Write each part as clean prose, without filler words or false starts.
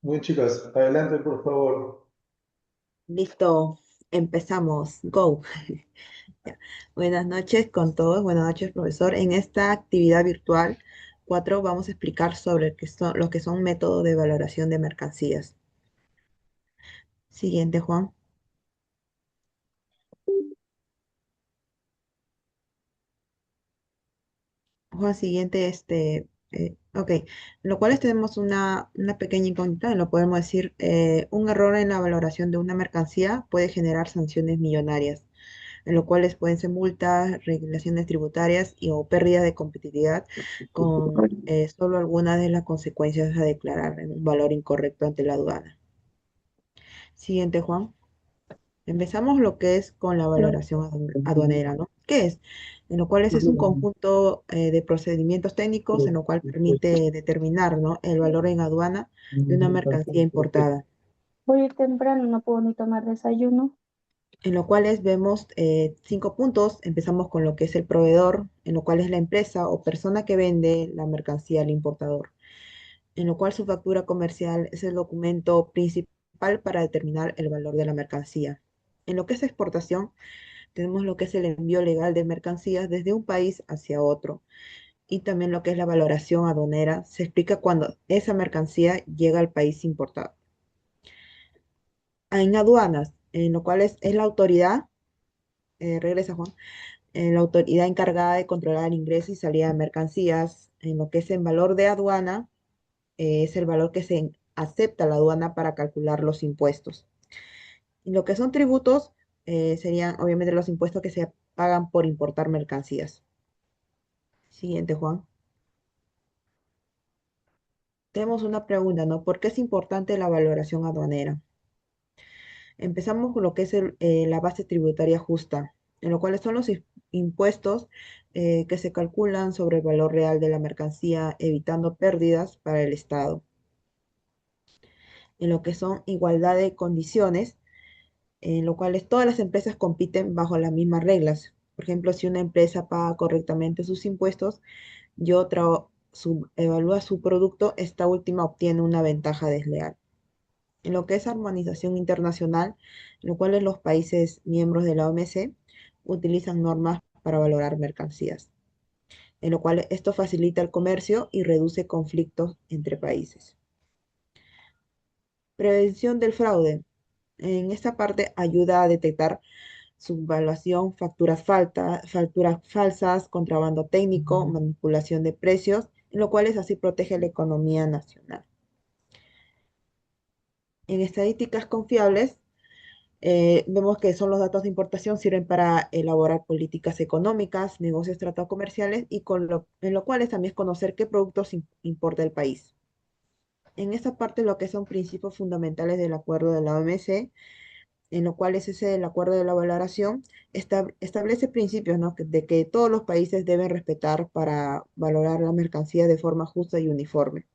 Muy chicas, adelante por favor. Listo, empezamos. Go. Ya. Buenas noches con todos. Buenas noches, profesor. En esta actividad virtual 4 vamos a explicar sobre lo que son métodos de valoración de mercancías. Siguiente, Juan. Juan, siguiente, ok. En lo cual tenemos una pequeña incógnita, en lo podemos decir, un error en la valoración de una mercancía puede generar sanciones millonarias, en lo cuales pueden ser multas, regulaciones tributarias o pérdidas de competitividad con solo algunas de las consecuencias a declarar en un valor incorrecto ante la aduana. Siguiente, Juan. Empezamos lo que es con la valoración aduanera, ¿no? ¿Qué es? En lo cual es un conjunto de procedimientos técnicos en lo cual permite determinar, ¿no?, el valor en aduana de una mercancía importada. Voy a ir temprano, no puedo ni tomar desayuno. En lo cual vemos 5 puntos. Empezamos con lo que es el proveedor, en lo cual es la empresa o persona que vende la mercancía al importador, en lo cual su factura comercial es el documento principal para determinar el valor de la mercancía. En lo que es exportación, tenemos lo que es el envío legal de mercancías desde un país hacia otro. Y también lo que es la valoración aduanera, se explica cuando esa mercancía llega al país importado. En aduanas, en lo cual es la autoridad, regresa Juan, la autoridad encargada de controlar el ingreso y salida de mercancías. En lo que es el valor de aduana, es el valor que se acepta la aduana para calcular los impuestos. Y lo que son tributos, serían obviamente los impuestos que se pagan por importar mercancías. Siguiente, Juan. Tenemos una pregunta, ¿no? ¿Por qué es importante la valoración aduanera? Empezamos con lo que es la base tributaria justa, en lo cual son los impuestos que se calculan sobre el valor real de la mercancía, evitando pérdidas para el Estado. En lo que son igualdad de condiciones, en lo cual todas las empresas compiten bajo las mismas reglas. Por ejemplo, si una empresa paga correctamente sus impuestos y otra evalúa su producto, esta última obtiene una ventaja desleal. En lo que es armonización internacional, en lo cual los países miembros de la OMC utilizan normas para valorar mercancías, en lo cual esto facilita el comercio y reduce conflictos entre países. Prevención del fraude. En esta parte ayuda a detectar subvaluación, facturas falsas, contrabando técnico, manipulación de precios, en lo cual así protege la economía nacional. En estadísticas confiables, vemos que son los datos de importación, sirven para elaborar políticas económicas, negocios, tratados comerciales y en lo cual también es conocer qué productos importa el país. En esta parte lo que son principios fundamentales del acuerdo de la OMC, en lo cual es ese el acuerdo de la valoración, establece principios, ¿no?, de que todos los países deben respetar para valorar la mercancía de forma justa y uniforme,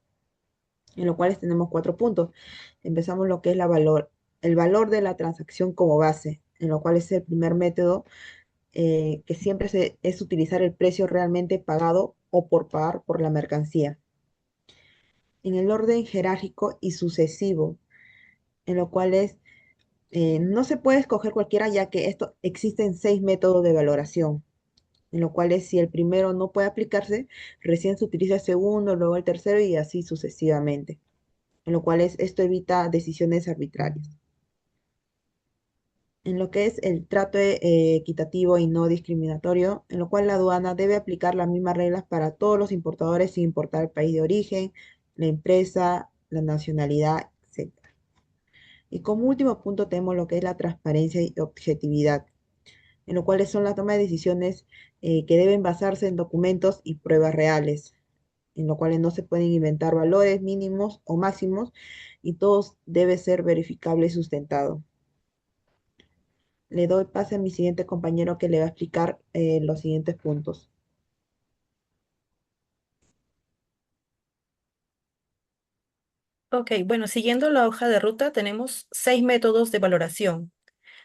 en lo cual tenemos 4 puntos. Empezamos lo que es el valor de la transacción como base, en lo cual es el primer método, que siempre es utilizar el precio realmente pagado o por pagar por la mercancía. En el orden jerárquico y sucesivo, en lo cual no se puede escoger cualquiera, ya que esto existen 6 métodos de valoración, en lo cual si el primero no puede aplicarse, recién se utiliza el segundo, luego el tercero y así sucesivamente, en lo cual esto evita decisiones arbitrarias. En lo que es el trato equitativo y no discriminatorio, en lo cual la aduana debe aplicar las mismas reglas para todos los importadores sin importar el país de origen, la empresa, la nacionalidad, etc. Y como último punto tenemos lo que es la transparencia y objetividad, en lo cual son las tomas de decisiones que deben basarse en documentos y pruebas reales, en lo cual no se pueden inventar valores mínimos o máximos y todos debe ser verificable y sustentado. Le doy pase a mi siguiente compañero que le va a explicar los siguientes puntos. Ok, bueno, siguiendo la hoja de ruta tenemos 6 métodos de valoración.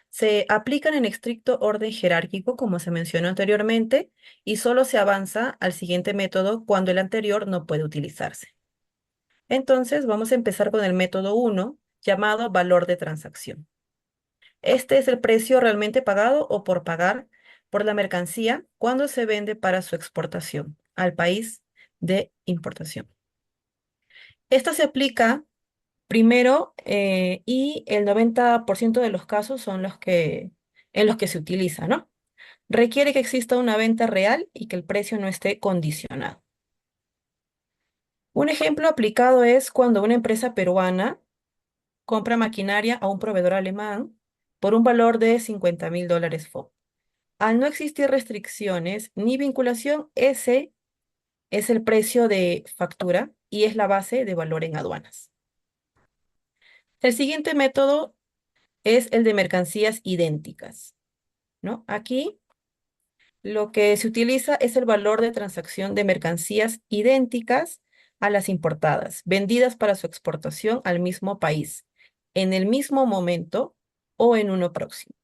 Se aplican en estricto orden jerárquico, como se mencionó anteriormente, y solo se avanza al siguiente método cuando el anterior no puede utilizarse. Entonces, vamos a empezar con el método 1, llamado valor de transacción. Este es el precio realmente pagado o por pagar por la mercancía cuando se vende para su exportación al país de importación. Esta se aplica primero y el 90% de los casos son en los que se utiliza, ¿no? Requiere que exista una venta real y que el precio no esté condicionado. Un ejemplo aplicado es cuando una empresa peruana compra maquinaria a un proveedor alemán por un valor de $50.000 FOB. Al no existir restricciones ni vinculación, ese es el precio de factura y es la base de valor en aduanas. El siguiente método es el de mercancías idénticas, ¿no? Aquí lo que se utiliza es el valor de transacción de mercancías idénticas a las importadas, vendidas para su exportación al mismo país, en el mismo momento o en uno próximo.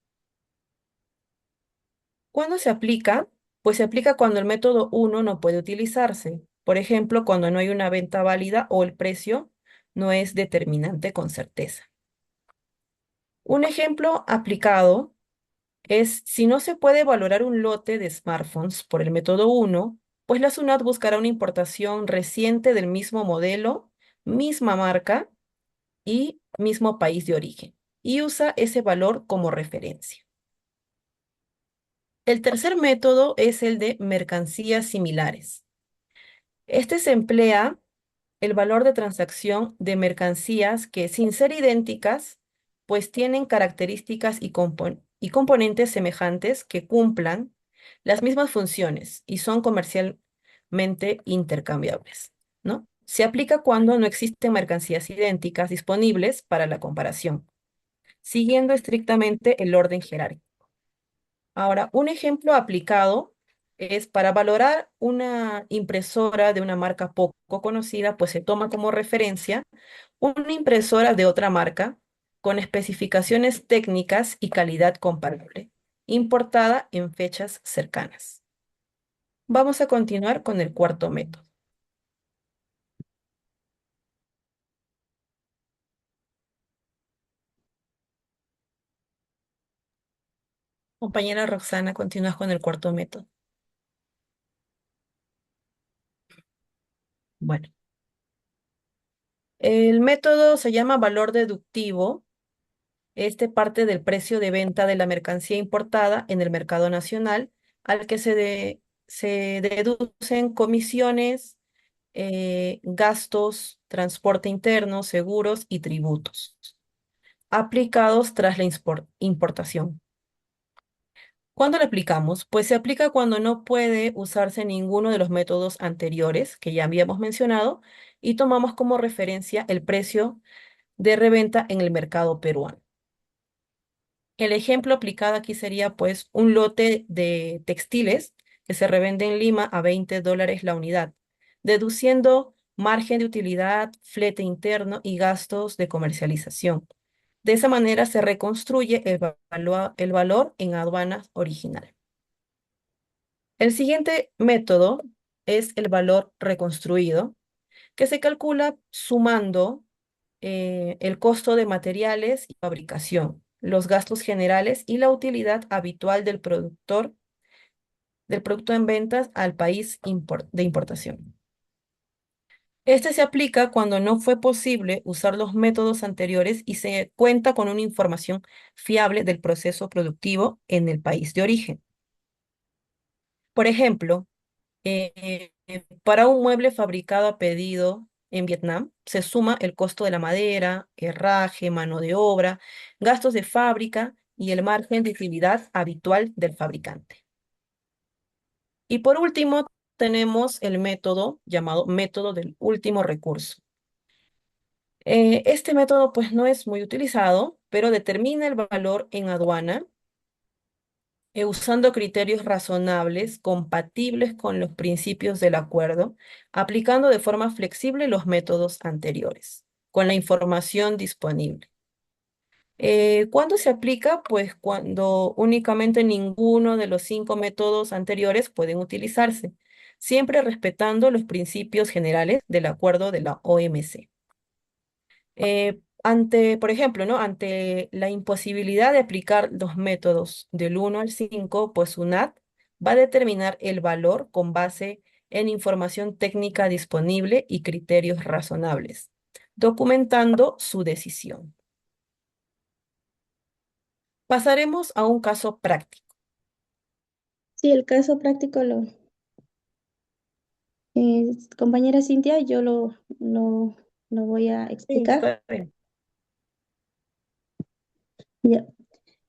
¿Cuándo se aplica? Pues se aplica cuando el método 1 no puede utilizarse. Por ejemplo, cuando no hay una venta válida o el precio no es determinante con certeza. Un ejemplo aplicado es si no se puede valorar un lote de smartphones por el método 1, pues la SUNAT buscará una importación reciente del mismo modelo, misma marca y mismo país de origen, y usa ese valor como referencia. El tercer método es el de mercancías similares. Este se emplea el valor de transacción de mercancías que, sin ser idénticas, pues tienen características y componentes semejantes que cumplan las mismas funciones y son comercialmente intercambiables, ¿no? Se aplica cuando no existen mercancías idénticas disponibles para la comparación, siguiendo estrictamente el orden jerárquico. Ahora, un ejemplo aplicado es para valorar una impresora de una marca poco conocida, pues se toma como referencia una impresora de otra marca con especificaciones técnicas y calidad comparable, importada en fechas cercanas. Vamos a continuar con el cuarto método. Compañera Roxana, continúas con el cuarto método. Bueno, el método se llama valor deductivo. Este parte del precio de venta de la mercancía importada en el mercado nacional, al que se deducen comisiones, gastos, transporte interno, seguros y tributos, aplicados tras la importación. ¿Cuándo lo aplicamos? Pues se aplica cuando no puede usarse ninguno de los métodos anteriores que ya habíamos mencionado y tomamos como referencia el precio de reventa en el mercado peruano. El ejemplo aplicado aquí sería pues un lote de textiles que se revende en Lima a $20 la unidad, deduciendo margen de utilidad, flete interno y gastos de comercialización. De esa manera se reconstruye el valor en aduanas original. El siguiente método es el valor reconstruido, que se calcula sumando el costo de materiales y fabricación, los gastos generales y la utilidad habitual del producto en ventas al país de importación. Este se aplica cuando no fue posible usar los métodos anteriores y se cuenta con una información fiable del proceso productivo en el país de origen. Por ejemplo, para un mueble fabricado a pedido en Vietnam, se suma el costo de la madera, herraje, mano de obra, gastos de fábrica y el margen de utilidad habitual del fabricante. Y por último, tenemos el método llamado método del último recurso. Este método pues no es muy utilizado, pero determina el valor en aduana usando criterios razonables, compatibles con los principios del acuerdo, aplicando de forma flexible los métodos anteriores, con la información disponible. ¿Cuándo se aplica? Pues cuando únicamente ninguno de los 5 métodos anteriores pueden utilizarse, siempre respetando los principios generales del acuerdo de la OMC. Por ejemplo, ¿no? Ante la imposibilidad de aplicar los métodos del 1 al 5, pues UNAT va a determinar el valor con base en información técnica disponible y criterios razonables, documentando su decisión. Pasaremos a un caso práctico. Sí, el caso práctico compañera Cintia, yo lo voy a Sí, explicar. está bien. Ya.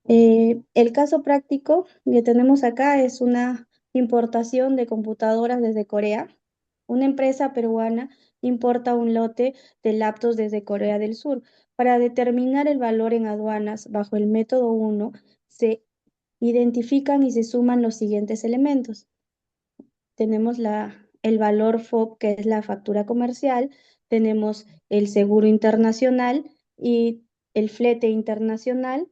El caso práctico que tenemos acá es una importación de computadoras desde Corea. Una empresa peruana importa un lote de laptops desde Corea del Sur. Para determinar el valor en aduanas bajo el método 1, se identifican y se suman los siguientes elementos. Tenemos el valor FOB, que es la factura comercial, tenemos el seguro internacional y el flete internacional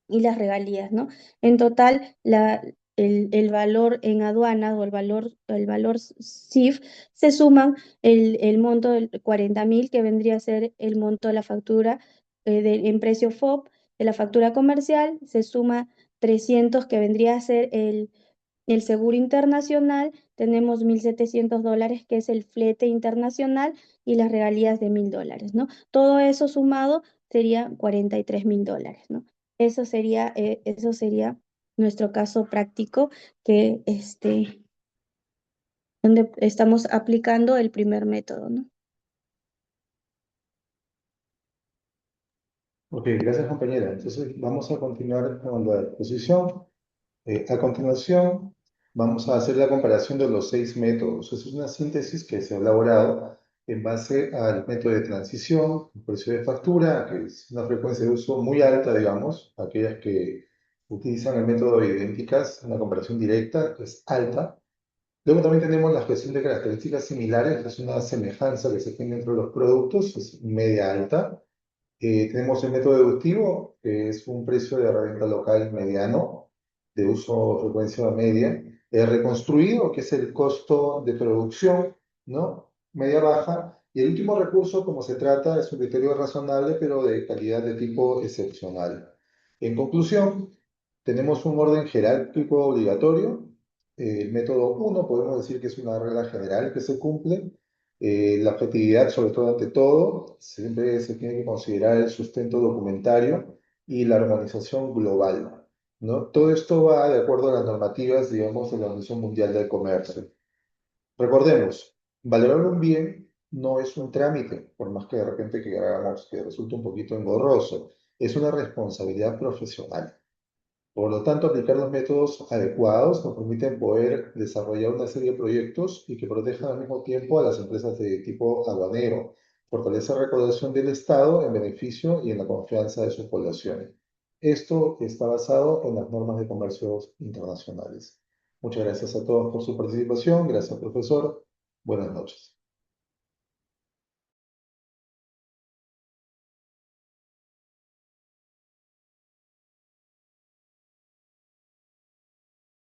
y las regalías, ¿no? En total, el valor en aduanas o el valor CIF se suman el monto del 40.000, que vendría a ser el monto de la factura en precio FOB de la factura comercial, se suma 300, que vendría a ser el seguro internacional, tenemos $1.700, que es el flete internacional, y las regalías de $1.000, ¿no? Todo eso sumado sería $43.000, ¿no? Eso sería nuestro caso práctico, que donde estamos aplicando el primer método, ¿no? Ok, gracias compañera. Entonces vamos a continuar con la exposición. A continuación, vamos a hacer la comparación de los 6 métodos. Es una síntesis que se ha elaborado en base al método de transición, el precio de factura, que es una frecuencia de uso muy alta, digamos, aquellas que utilizan el método de idénticas, una comparación directa, que es alta. Luego también tenemos la gestión de características similares, que es una semejanza que se tiene entre los productos, es media alta. Tenemos el método deductivo, que es un precio de reventa local mediano, de uso frecuencia media. El reconstruido, que es el costo de producción, ¿no? Media baja. Y el último recurso, como se trata, es un criterio razonable, pero de calidad de tipo excepcional. En conclusión, tenemos un orden jerárquico obligatorio. El método 1 podemos decir que es una regla general que se cumple. La objetividad, sobre todo ante todo, siempre se tiene que considerar el sustento documentario y la organización global, ¿no? Todo esto va de acuerdo a las normativas, digamos, de la Organización Mundial del Comercio. Recordemos, valorar un bien no es un trámite, por más que de repente que hagamos que resulte un poquito engorroso, es una responsabilidad profesional. Por lo tanto, aplicar los métodos adecuados nos permiten poder desarrollar una serie de proyectos y que protejan al mismo tiempo a las empresas de tipo aduanero, fortalece la recaudación del Estado en beneficio y en la confianza de sus poblaciones. Esto está basado en las normas de comercio internacionales. Muchas gracias a todos por su participación. Gracias, profesor. Buenas noches.